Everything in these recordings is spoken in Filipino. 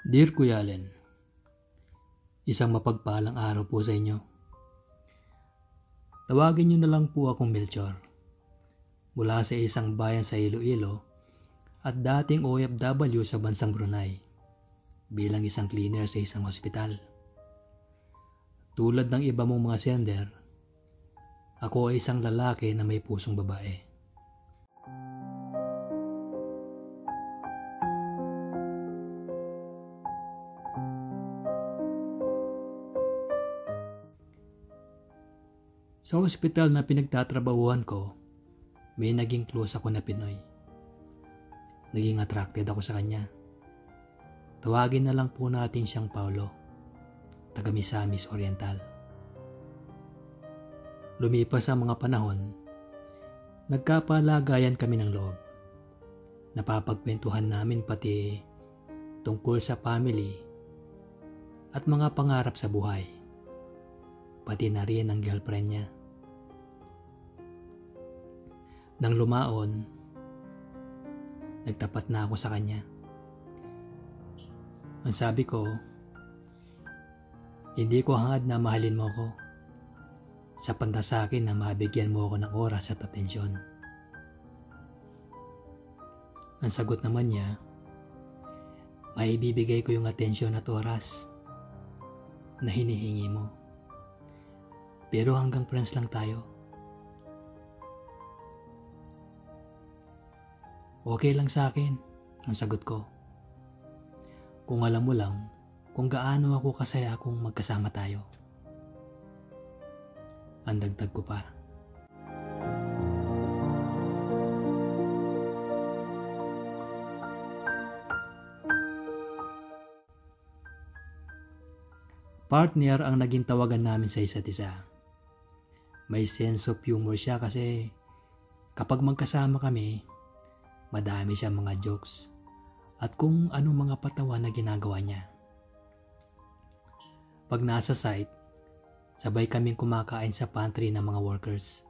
Dear Kuya Allen, isang mapagpalang araw po sa inyo. Tawagin niyo na lang po akong Melchor. Mula sa isang bayan sa Iloilo at dating OFW sa bansang Brunei bilang isang cleaner sa isang ospital. Tulad ng iba mong mga sender, ako ay isang lalaki na may pusong babae. Sa ospital na pinagtatrabahuhan ko, may naging close ako na Pinoy. Naging attracted ako sa kanya. Tawagin na lang po natin siyang Paulo, taga Misamis Oriental. Lumipas ang mga panahon, nagkapalagayan kami ng loob. Napapagkwentuhan namin pati tungkol sa family at mga pangarap sa buhay. Pati na rin ang girlfriend niya. Nang lumaon, nagtapat na ako sa kanya. Ang sabi ko, hindi ko hangad na mahalin mo ko. Sapat na sa akin na mabigyan mo ako ng oras at atensyon. Ang sagot naman niya, maibibigay ko yung atensyon at oras na hinihingi mo. Pero hanggang friends lang tayo. Okay lang sa akin, ang sagot ko. Kung alam mo lang kung gaano ako kasaya kung magkasama tayo. Ang dagdag ko pa. Partner ang naging tawagan namin sa isa't isa. May sense of humor siya kasi kapag magkasama kami, madami siyang mga jokes at kung anong mga patawa na ginagawa niya. Pag nasa site, sabay kaming kumakain sa pantry ng mga workers.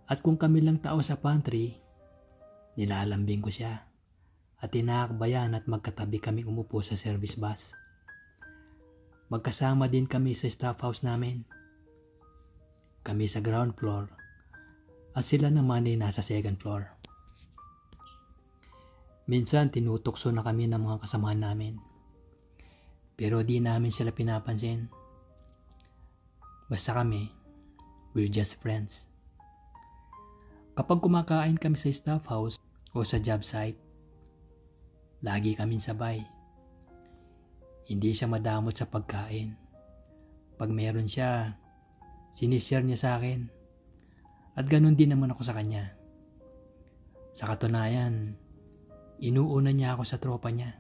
At kung kami lang tao sa pantry, nilalambing ko siya at inaakbayan at magkatabi kaming umupo sa service bus. Magkasama din kami sa staff house namin. Kami sa ground floor at sila naman ay nasa second floor. Minsan tinutukso na kami ng mga kasamahan namin. Pero di namin sila pinapansin. Basta kami, we're just friends. Kapag kumakain kami sa staff house o sa job site, lagi kaming sabay. Hindi siya madamot sa pagkain. Pag meron siya, sinishare niya sa akin. At ganun din naman ako sa kanya. Sa katunayan, inuuna niya ako sa tropa niya.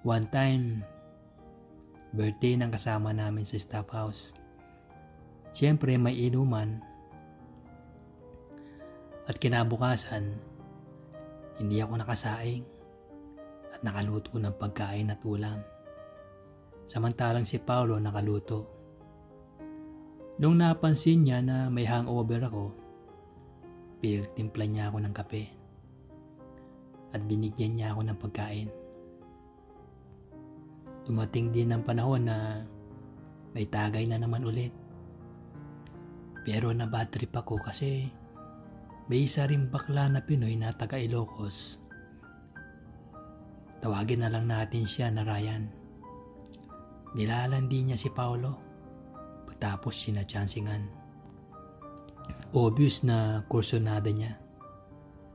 One time, birthday ng kasama namin sa staff house. Siyempre may inuman. At kinabukasan, hindi ako nakasaing at nakaluto ng pagkain at ulam. Samantalang si Paulo nakaluto. Nung napansin niya na may hangover ako, pinagtimpla niya ako ng kape at binigyan niya ako ng pagkain. Dumating din ang panahon na may tagay na naman ulit. Pero na-bad trip ako kasi may isa ring bakla na Pinoy na taga Ilocos. Tawagin na lang natin siya na Ryan. Nilalandi niya si Paulo pagtapos sinachansingan. Obvious na kursunada niya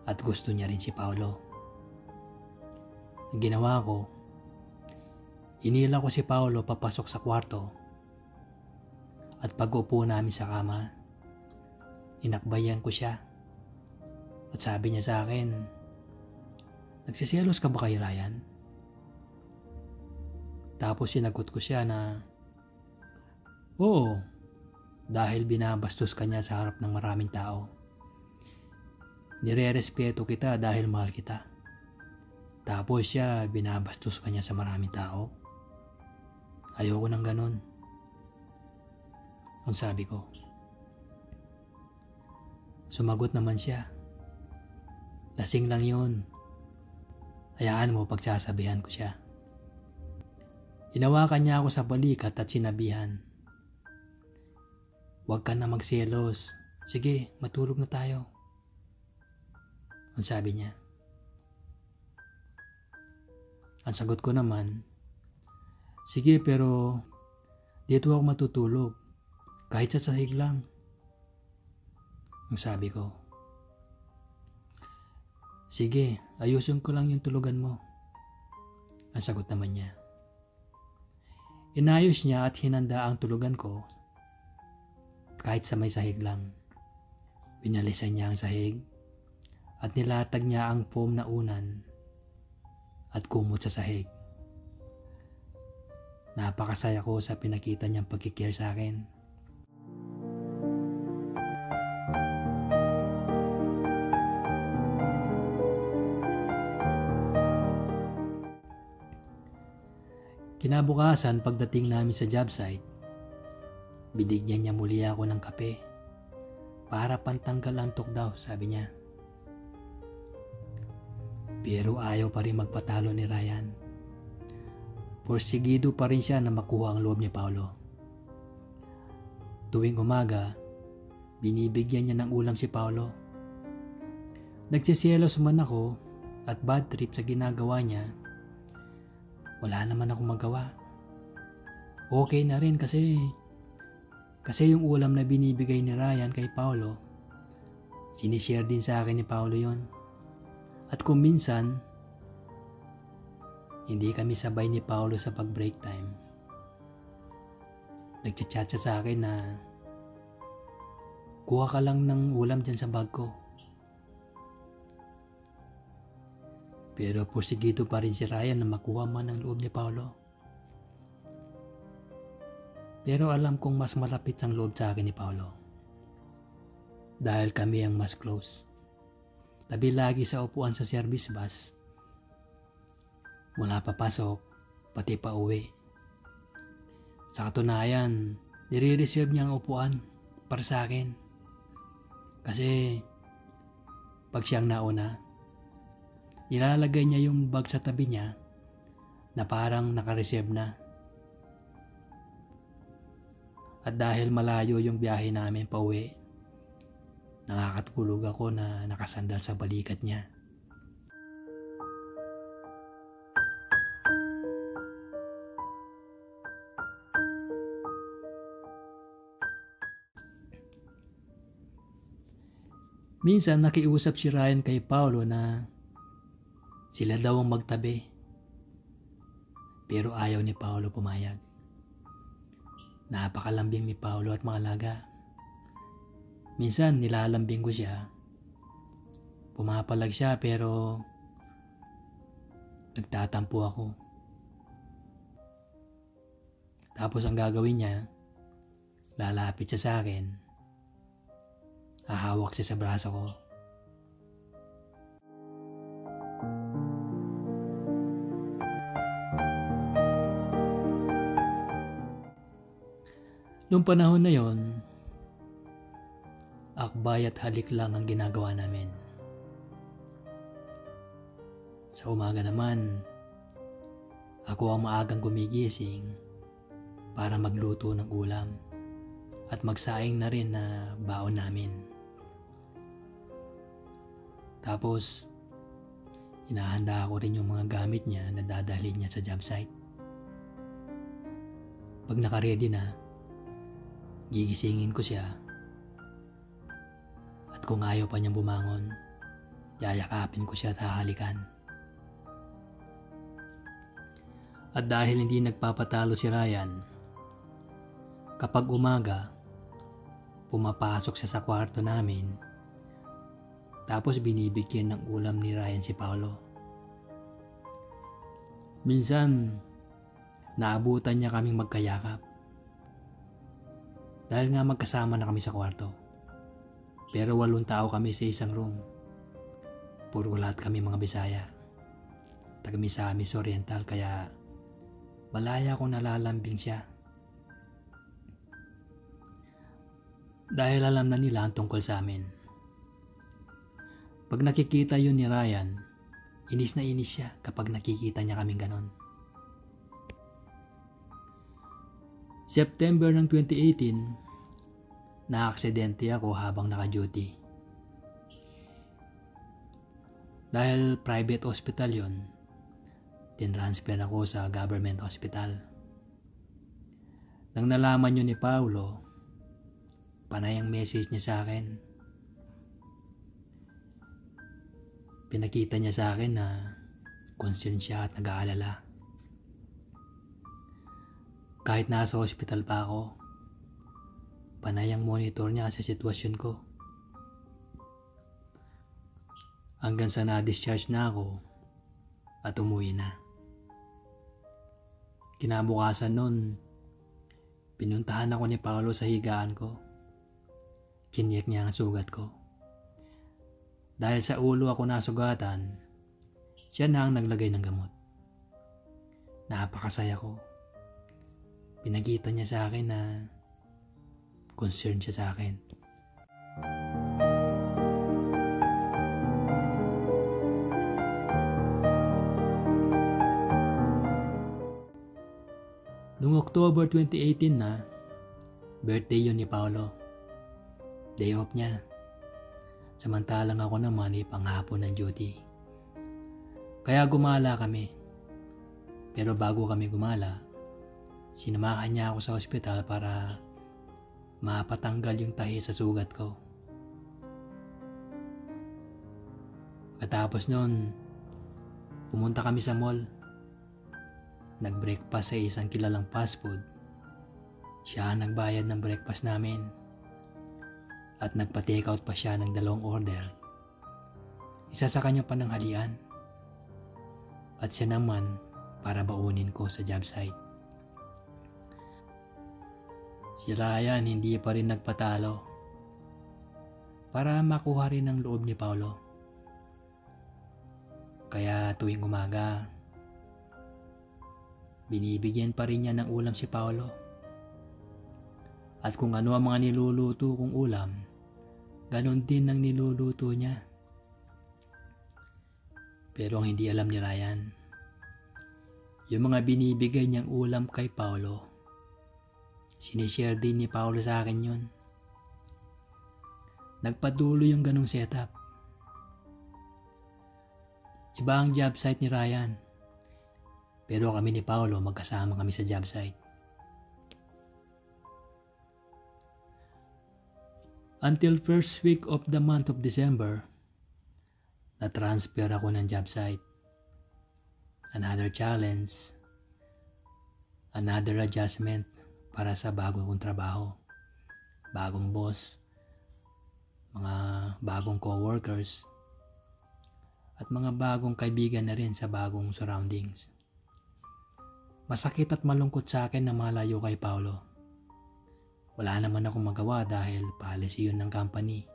at gusto niya rin si Paulo. Ang ginawa ko, inila ko si Paulo papasok sa kwarto at pag-upo namin sa kama, inakbayan ko siya at sabi niya sa akin, "Nagsiselos ka ba kay Ryan?" Tapos sinagot ko siya na, "Oo, dahil binabastos ka niya sa harap ng maraming tao. Nire-respeto kita dahil mahal kita. Tapos siya, binabastos ka niya sa maraming tao. Ayoko ng ganun." Ang sabi ko. Sumagot naman siya, "Lasing lang yun. Hayaan mo pagsasabihan ko siya. Hinawakan niya ako sa balikat at sinabihan, "Huwag ka na magselos. Sige, matulog na tayo." Ang sabi niya. Ang sagot ko naman, "Sige, pero dito ako matutulog. Kahit sa sahig lang." Ang sabi ko, "Sige, ayusin ko lang yung tulugan mo." Ang sagot naman niya. Inayos niya at hinanda ang tulugan ko kahit sa may sahig lang. Binalisan niya ang sahig at nilatag niya ang foam na unan at kumot sa sahig. Napakasaya ko sa pinakita niyang pagkikare sa akin. Kinabukasan pagdating namin sa job site, binigyan niya muli ako ng kape para pantanggal antok daw, sabi niya. Pero ayaw pa rin magpatalo ni Ryan. Porsigido pa rin siya na makuha ang loob ni Paolo. Tuwing umaga, binibigyan niya ng ulam si Paolo. Nagsiselos man ako at bad trip sa ginagawa niya, wala naman akong magawa. Okay na rin kasi yung ulam na binibigay ni Ryan kay Paolo, sinishare din sa akin ni Paolo yon. At kung minsan, hindi kami sabay ni Paolo sa pag-break time. Nagchat-chat siya sa akin na, "Kuha ka lang ng ulam dyan sa bag ko." Pero porsigido pa rin si Ryan na makuha man ang loob ni Paolo. Pero alam kong mas malapit ang loob sa akin ni Paolo. Dahil kami ang mas close. Tabi lagi sa upuan sa service bus. Mula papasok, pati pa uwi. Sa katunayan, nire-reserve niya ang upuan para sa akin. Kasi pag siyang nauna, nilalagay niya yung bag sa tabi niya na parang nakareserve na. At dahil malayo yung biyahe namin pauwi, nakakatulog ako na nakasandal sa balikat niya. Minsan nakiusap si Ryan kay Paolo na sila daw ang magtabi. Pero ayaw ni Paolo pumayag. Napakalambing ni Paolo at maalaga. Minsan nilalambing ko siya. Pumapalag siya pero nagtatampo ako. Tapos ang gagawin niya, lalapit siya sa akin. Hahawak siya sa braso ko. Noong panahon na yon, akbay at halik lang ang ginagawa namin. Sa umaga naman, ako ang maagang gumigising para magluto ng ulam at magsaing na rin na baon namin. Tapos, inahanda ako rin yung mga gamit niya na dadalhin niya sa job site. Pag nakaredy na, gigisingin ko siya. At kung ayaw pa niyang bumangon, yayakapin ko siya at hahalikan. At dahil hindi nagpapatalo si Ryan, kapag umaga, pumapasok siya sa kwarto namin, tapos binibigyan ng ulam ni Ryan si Paolo. Minsan, naabutan niya kaming magkayakap. Dahil nga magkasama na kami sa kwarto. Pero 8 tao kami sa isang room. Puro lahat kami mga Bisaya. Taga Misamis Oriental kaya malaya akong nalalambing siya. Dahil alam na nila ang tungkol sa amin. Pag nakikita yun ni Ryan, Inis na inis siya kapag nakikita niya kaming ganon. September ng 2018, na-aksidente ako habang naka-duty. Dahil private hospital yon, tinransfer ako sa government hospital. Nang nalaman yun ni Paulo, panay ang message niya sa akin. Pinakita niya sa akin na concerned siya at nag-aalala. Kahit nasa hospital pa ako, panay ang monitor niya sa sitwasyon ko. Hanggang sa na-discharge na ako at umuwi na. Kinabukasan nun, pinuntahan ako ni Paulo sa higaan ko. Chinyek niya ang sugat ko. Dahil sa ulo ako nasugatan, siya na ang naglagay ng gamot. Napakasaya ko. Pinakita niya sa akin na concerned siya sa akin. Noong October 2018 na, birthday yun ni Paulo. Day off niya. Samantalang ako naman ay panghapon ng duty. Kaya gumala kami. Pero bago kami gumala, sinamahan niya ako sa ospital para mapatanggal yung tahi sa sugat ko. Pagkatapos nun, pumunta kami sa mall. Nag-breakfast sa isang kilalang fast food. Siya ang nagbayad ng breakfast namin. At nagpa-take out pa siya ng 2 order. Isa sa kanya pananghalian. At siya naman para baunin ko sa job site. Si Ryan hindi pa rin nagpatalo para makuha rin ang loob ni Paulo. Kaya tuwing umaga, binibigyan pa rin niya ng ulam si Paulo. At kung ano ang mga niluluto kong ulam, ganon din ang niluluto niya. Pero ang hindi alam ni Ryan, yung mga binibigay niyang ulam kay Paulo, sinishare din ni Paulo sa akin yun. Nagpatuloy yung ganong setup. Iba ang job site ni Ryan, pero kami ni Paulo magkasama kami sa job site. Until first week of the month of December, na-transfer ako ng job site. Another challenge, another adjustment para sa bago kong trabaho. Bagong boss, mga bagong co-workers, at mga bagong kaibigan na rin sa bagong surroundings. Masakit at malungkot sa akin na malayo kay Paulo. Wala naman akong magawa dahil policy yun ng company.